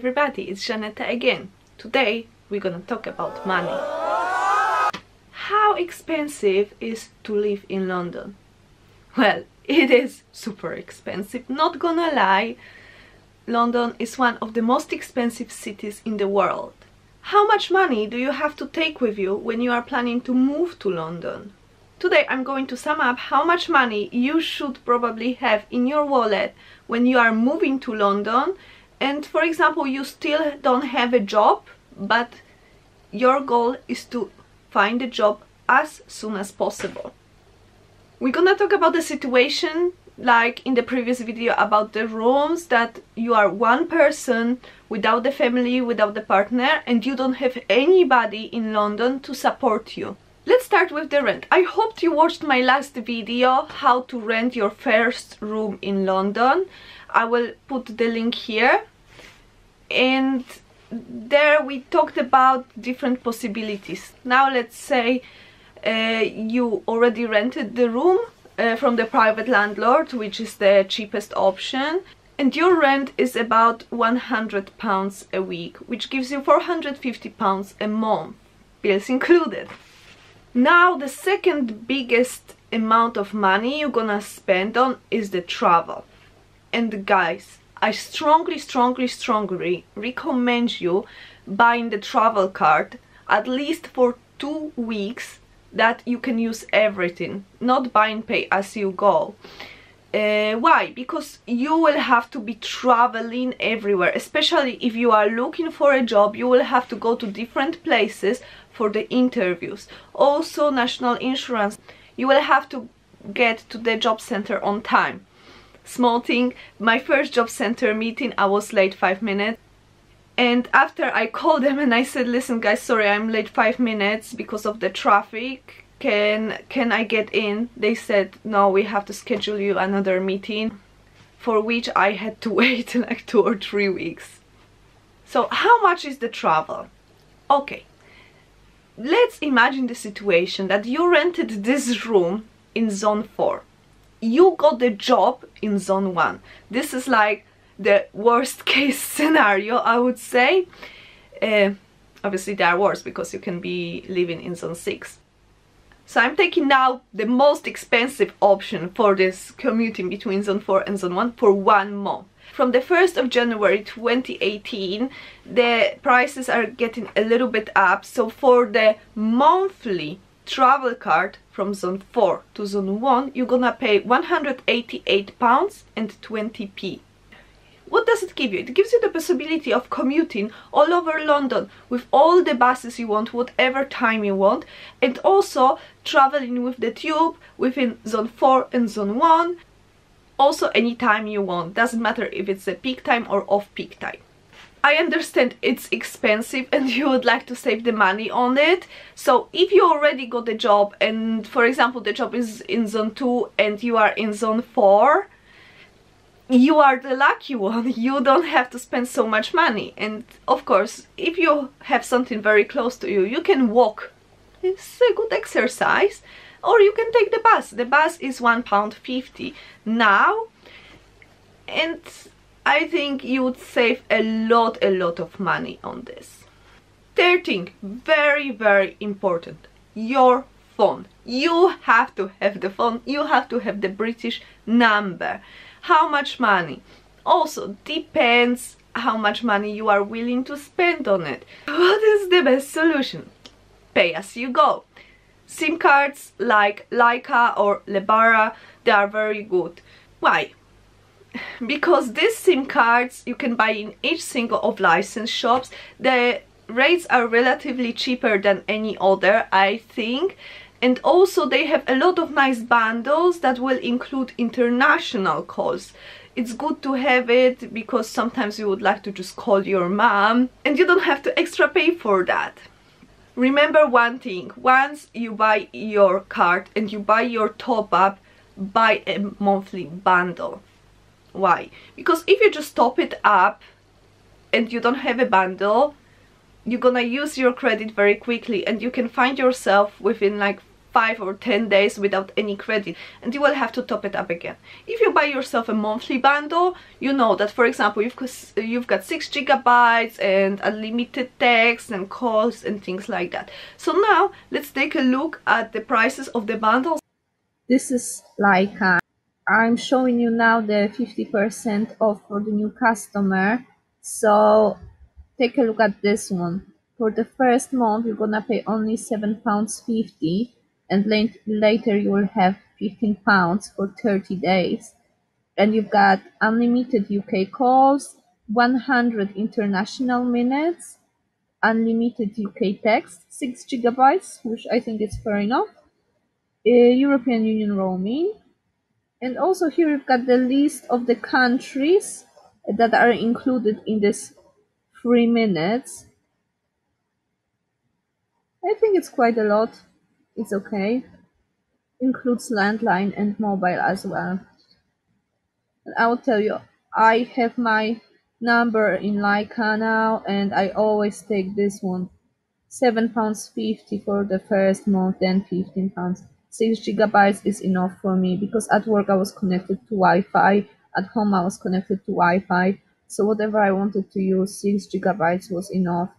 everybody, it's Zaneta again. Today we're gonna talk about money. How expensive is to live in London? Well, it is super expensive, not gonna lie. London is one of the most expensive cities in the world. How much money do you have to take with you when you are planning to move to London? Today I'm going to sum up how much money you should probably have in your wallet when you are moving to London, and for example you still don't have a job but your goal is to find a job as soon as possible. We're gonna talk about the situation like in the previous video about the rooms, that you are one person without the family, without the partner, and you don't have anybody in London to support you. Let's start with the rent. I hope you watched my last video, how to rent your first room in London. I will put the link here. And there we talked about different possibilities. Now let's say you already rented the room from the private landlord, which is the cheapest option. And your rent is about £100 a week, which gives you £450 a month, bills included. Now the second biggest amount of money you're gonna spend on is the travel. And guys, I strongly recommend you buying the travel card at least for 2 weeks, that you can use everything, not buying pay as you go. Why? Because you will have to be traveling everywhere, especially if you are looking for a job. You will have to go to different places for the interviews. Also national insurance, you will have to get to the job center on time. Small thing, my first job center meeting I was late 5 minutes, and after I called them and I said, listen guys, sorry I'm late 5 minutes because of the traffic, can I get in? They said no, we have to schedule you another meeting, for which I had to wait like 2 or 3 weeks. So how much is the travel? Okay, let's imagine the situation that you rented this room in zone 4. You got the job in zone 1. This is like the worst case scenario, I would say. Obviously there are worse, because you can be living in zone 6. So I'm taking now the most expensive option for this commuting between zone 4 and zone 1 for 1 month. From the 1st of January 2018 the prices are getting a little bit up, so for the monthly travel card from zone 4 to zone 1 you're gonna pay £188.20. What does it give you? It gives you the possibility of commuting all over London with all the buses you want, whatever time you want, and also traveling with the tube within zone 4 and zone 1, also anytime you want. Doesn't matter if it's a peak time or off-peak time. I understand it's expensive and you would like to save the money on it. So if you already got the job and for example the job is in zone 2 and you are in zone 4, you are the lucky one. You don't have to spend so much money. And of course if you have something very close to you, you can walk. It's a good exercise. Or you can take the bus. The bus is £1.50 now, and I think you would save a lot of money on this. Third thing, very important, your phone. You have to have the phone, you have to have the British number. How much money? Also depends how much money you are willing to spend on it. What is the best solution? Pay as you go. SIM cards like Leica or Lebara, they are very good. Why? Because these SIM cards you can buy in each single of licensed shops. The rates are relatively cheaper than any other, I think. And also they have a lot of nice bundles that will include international calls. It's good to have it because sometimes you would like to just call your mom and you don't have to extra pay for that. Remember one thing, once you buy your card and you buy your top-up, buy a monthly bundle. Why? Because if you just top it up and you don't have a bundle, you're gonna use your credit very quickly and you can find yourself within like 5 or 10 days without any credit, and you will have to top it up again. If you buy yourself a monthly bundle, you know that, for example, you've got 6 gigabytes and unlimited text and calls and things like that. So now let's take a look at the prices of the bundles. This is like I'm showing you now the 50% off for the new customer. So take a look at this one. For the first month, you're gonna pay only £7.50, and later you will have £15 for 30 days. And you've got unlimited UK calls, 100 international minutes, unlimited UK text, 6 gigabytes, which I think is fair enough, European Union roaming. And also here we've got the list of the countries that are included in this 3 minutes. I think it's quite a lot. It's okay. Includes landline and mobile as well. And I will tell you, I have my number in Leica now, and I always take this one. £7.50 for the first month, then £15. 6 gigabytes is enough for me because at work I was connected to Wi-Fi, at home I was connected to Wi-Fi, so whatever I wanted to use, 6 gigabytes was enough.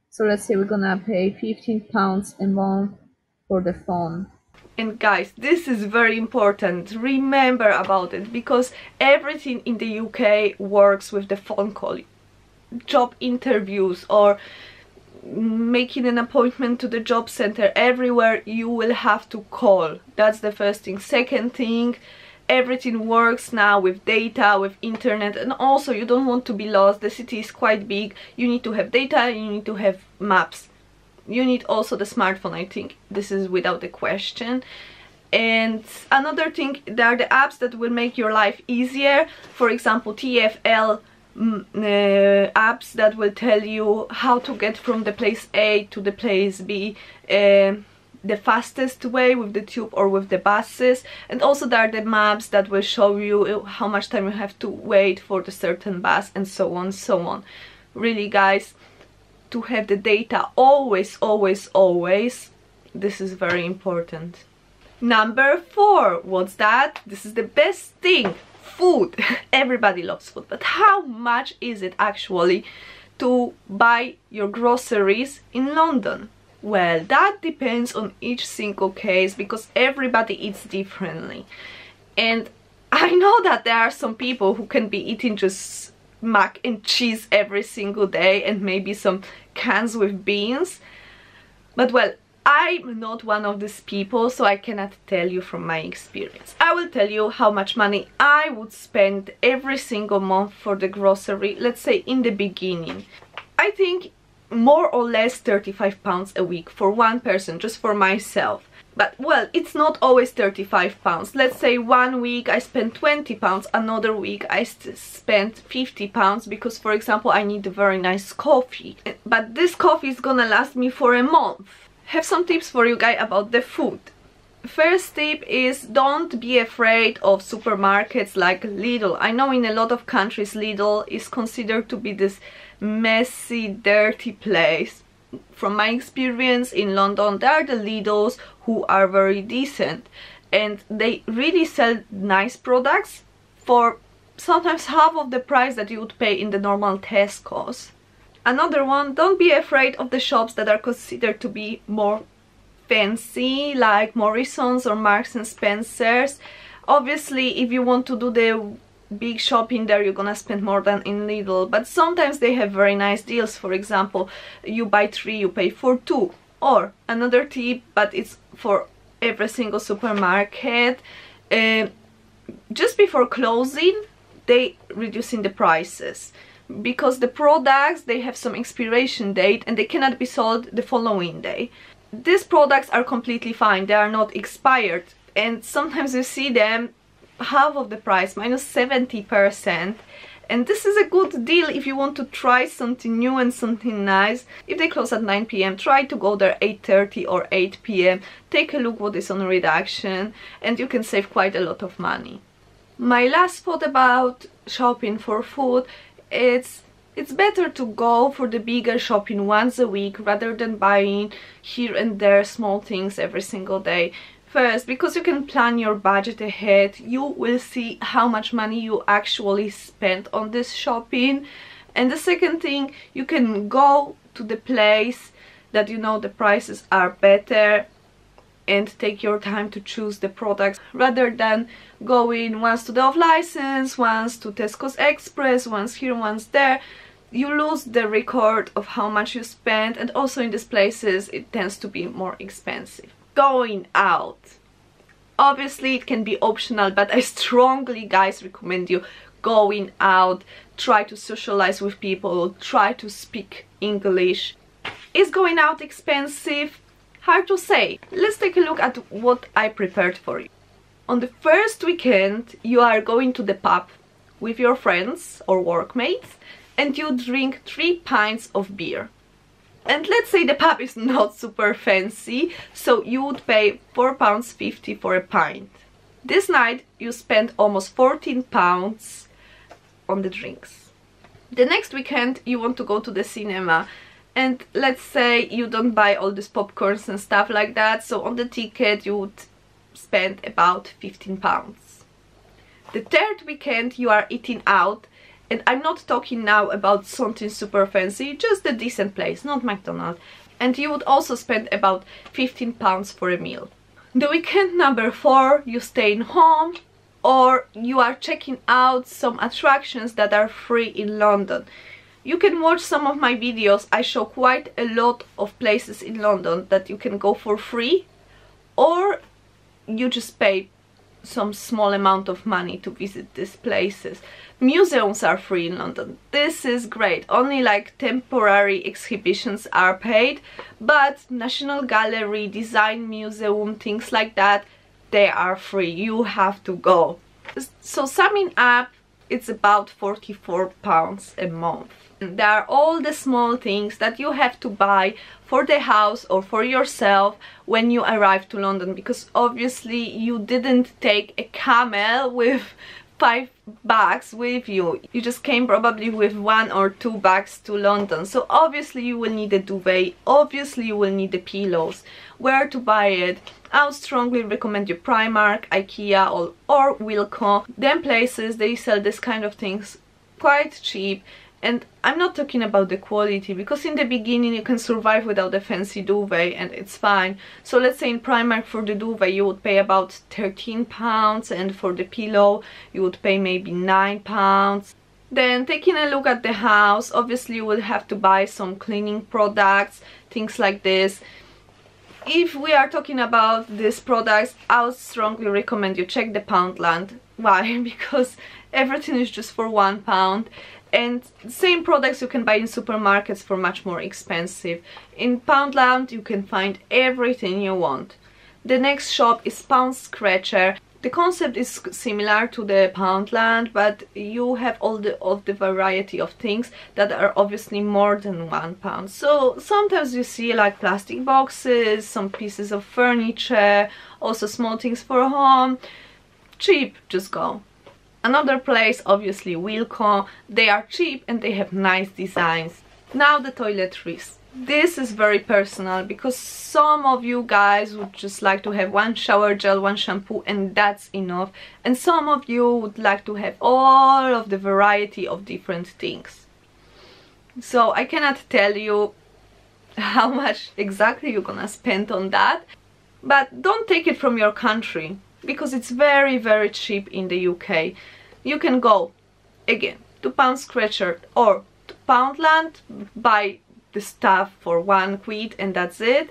So let's say we're gonna pay £15 a month for the phone. And guys, this is very important, remember about it, because everything in the UK works with the phone call. Job interviews or making an appointment to the job center, everywhere you will have to call. That's the first thing. Second thing, everything works now with data, with internet, and also you don't want to be lost. The city is quite big, you need to have data, you need to have maps, you need also the smartphone. I think this is without a question. And another thing, there are the apps that will make your life easier. For example, TfL apps that will tell you how to get from the place A to the place B the fastest way with the tube or with the buses. And also there are the maps that will show you how much time you have to wait for the certain bus, and so on, so on. Really guys, to have the data always, always, always, this is very important. Number 4, what's that? This is the best thing. Food. Everybody loves food, but how much is it actually to buy your groceries in London? Well, that depends on each single case because everybody eats differently. And I know that there are some people who can be eating just mac and cheese every single day and maybe some cans with beans, but well, I'm not one of these people, so I cannot tell you from my experience. I will tell you how much money I would spend every single month for the grocery, let's say in the beginning. I think more or less £35 a week for one person, just for myself. But well, it's not always £35. Let's say one week I spend £20, another week I spend £50 because, for example, I need a very nice coffee. But this coffee is gonna last me for a month. Have some tips for you guys about the food. First tip is don't be afraid of supermarkets like Lidl. I know in a lot of countries Lidl is considered to be this messy, dirty place. From my experience in London, there are the Lidls who are very decent and they really sell nice products for sometimes half of the price that you would pay in the normal Tesco's. Another one, don't be afraid of the shops that are considered to be more fancy, like Morrison's or Marks and Spencer's. Obviously, if you want to do the big shopping there, you're gonna spend more than in Lidl, but sometimes they have very nice deals. For example, you buy 3, you pay for 2. Or another tip, but it's for every single supermarket, just before closing, they reducing the prices. Because the products, they have some expiration date and they cannot be sold the following day. These products are completely fine, they are not expired, and sometimes you see them half of the price, minus 70%, and this is a good deal if you want to try something new and something nice. If they close at 9 PM, try to go there 8:30 or 8 PM, take a look what is on reduction, and you can save quite a lot of money. My last thought about shopping for food, it's It's better to go for the bigger shopping once a week rather than buying here and there small things every single day. First, because you can plan your budget ahead, you will see how much money you actually spent on this shopping. And the second thing, you can go to the place that you know the prices are better and take your time to choose the products rather than going once to the off-license, once to Tesco's Express, once here, once there. You lose the record of how much you spend, and also in these places it tends to be more expensive. Going out. Obviously it can be optional, but I strongly, guys, recommend you going out. Try to socialize with people, try to speak English. Is going out expensive? Hard to say. Let's take a look at what I prepared for you. On the first weekend you are going to the pub with your friends or workmates and you drink 3 pints of beer. And let's say the pub is not super fancy, so you would pay £4.50 for a pint. This night you spend almost £14 on the drinks. The next weekend you want to go to the cinema, and let's say you don't buy all these popcorns and stuff like that, so on the ticket you would spend about £15. The third weekend you are eating out, and I'm not talking now about something super fancy, just a decent place, not McDonald's, and you would also spend about £15 for a meal. The weekend number 4 you stay in home, or you are checking out some attractions that are free in London. You can watch some of my videos. I show quite a lot of places in London that you can go for free, or you just pay some small amount of money to visit these places. Museums are free in London. This is great. Only like temporary exhibitions are paid, but National Gallery, Design Museum, things like that, they are free. You have to go. So summing up, it's about £44 a month. There are all the small things that you have to buy for the house or for yourself when you arrive to London, because obviously you didn't take a camel with 5 bags with you. You just came probably with 1 or 2 bags to London. So obviously you will need a duvet, obviously you will need the pillows. Where to buy it? I would strongly recommend you Primark, IKEA or Wilko. Them places, they sell this kind of things quite cheap. And I'm not talking about the quality, because in the beginning you can survive without a fancy duvet and it's fine. So let's say in Primark for the duvet you would pay about £13, and for the pillow you would pay maybe £9. Then taking a look at the house, obviously you will have to buy some cleaning products, things like this. If we are talking about these products, I would strongly recommend you check the Poundland. Why? Because everything is just for £1. And same products you can buy in supermarkets for much more expensive. In Poundland you can find everything you want. The next shop is Pound Scratcher. The concept is similar to the Poundland, but you have all the variety of things that are obviously more than £1. So sometimes you see like plastic boxes, some pieces of furniture, also small things for home. Cheap, just go. Another place, obviously Wilko. They are cheap and they have nice designs. Now the toiletries. This is very personal, because some of you guys would just like to have 1 shower gel, 1 shampoo, and that's enough. And some of you would like to have all of the variety of different things. So I cannot tell you how much exactly you're gonna spend on that. But don't take it from your country, because it's very, very cheap in the UK. You can go, again, to Pound Scratcher or to Poundland, buy the stuff for £1 and that's it.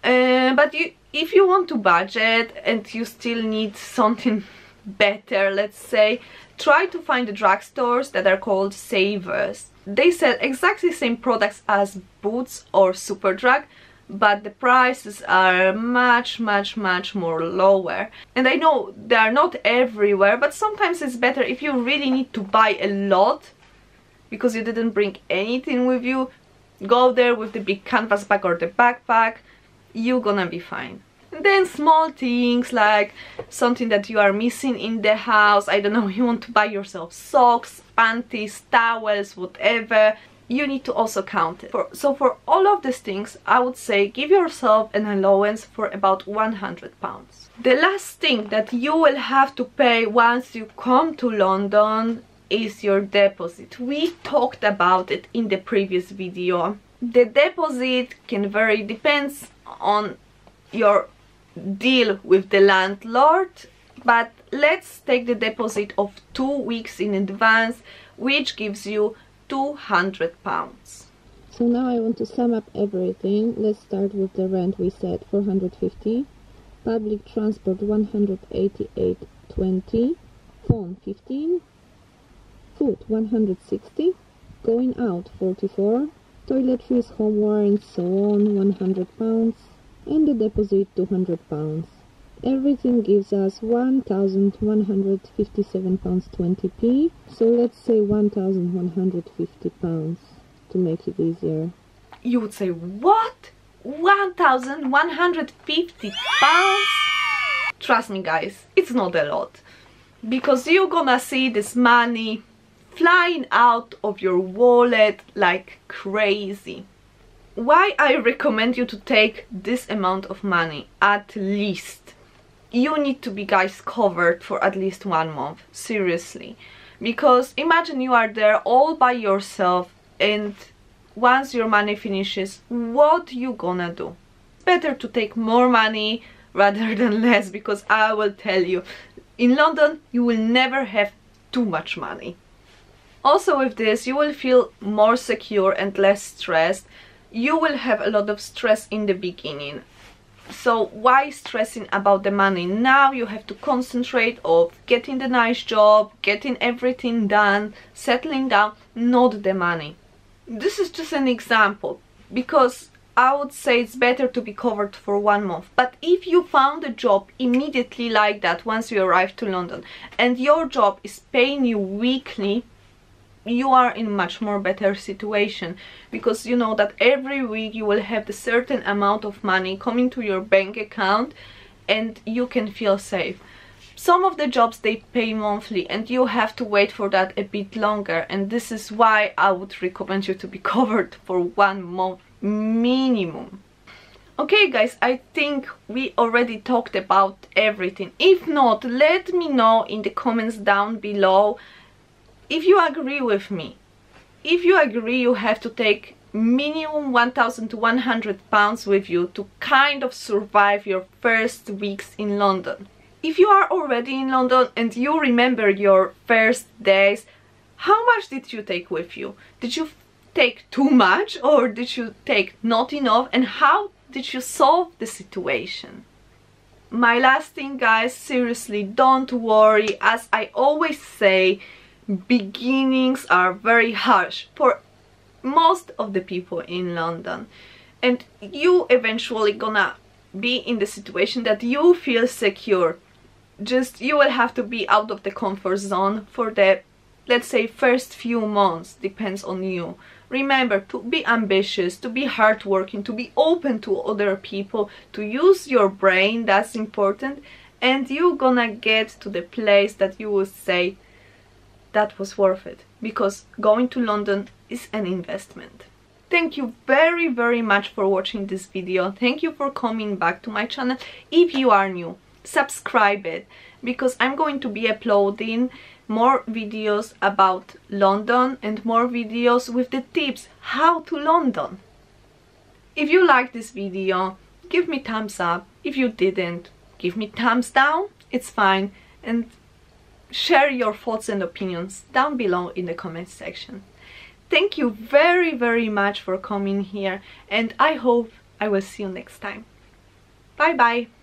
But if you want to budget and you still need something better, let's say, try to find the drugstores that are called Savers. They sell exactly the same products as Boots or Superdrug, but the prices are much more lower. And I know they are not everywhere, but sometimes it's better if you really need to buy a lot because you didn't bring anything with you. Go there with the big canvas bag or the backpack, you're gonna be fine. Then small things like something that you are missing in the house, I don't know, you want to buy yourself socks, panties, towels, whatever, you need to also count it. So for all of these things, I would say give yourself an allowance for about £100. The last thing that you will have to pay once you come to London is your deposit. We talked about it in the previous video. The deposit can vary, depends on your deal with the landlord, but let's take the deposit of 2 weeks in advance, which gives you £200. So now I want to sum up everything. Let's start with the rent. We said 450, public transport 188.20, phone 15, food 160, going out 44, toiletries, homeware and so on £100, and the deposit £200. Everything gives us £1,157.20p. So let's say £1,150 to make it easier. You would say, what? £1,150? Trust me guys, it's not a lot. Because you're gonna see this money flying out of your wallet like crazy. Why I recommend you to take this amount of money at least? You need to be, guys, covered for at least 1 month, seriously. Because imagine you are there all by yourself and once your money finishes, what you gonna do? Better to take more money rather than less, because I will tell you, in London you will never have too much money. Also with this, you will feel more secure and less stressed. You will have a lot of stress in the beginning. So why stressing about the money? Now you have to concentrate on getting the nice job, getting everything done, settling down, not the money. This is just an example, because I would say it's better to be covered for 1 month. But if you found a job immediately like that once you arrive to London and your job is paying you weekly, you are in much more better situation, because you know that every week you will have a certain amount of money coming to your bank account and you can feel safe. Some of the jobs they pay monthly and you have to wait for that a bit longer, and this is why I would recommend you to be covered for 1 month minimum. Okay guys, I think we already talked about everything. If not, let me know in the comments down below if you agree with me. If you agree you have to take minimum £1,100 with you to kind of survive your first weeks in London. If you are already in London and you remember your first days, how much did you take with you? Did you take too much or did you take not enough, and how did you solve the situation? My last thing guys, seriously, don't worry. As I always say, beginnings are very harsh for most of the people in London, and you eventually gonna be in the situation that you feel secure. Just you will have to be out of the comfort zone for the, let's say, first few months, depends on you. Remember to be ambitious, to be hardworking, to be open to other people, to use your brain, that's important, and you're gonna get to the place that you will say that was worth it, because going to London is an investment. Thank you very, very much for watching this video. Thank you for coming back to my channel. If you are new, subscribe it, because I'm going to be uploading more videos about London and more videos with the tips how to London. If you liked this video, give me thumbs up. If you didn't, give me thumbs down, it's fine, and share your thoughts and opinions down below in the comment section. Thank you very, very much for coming here, and I hope I will see you next time. Bye bye.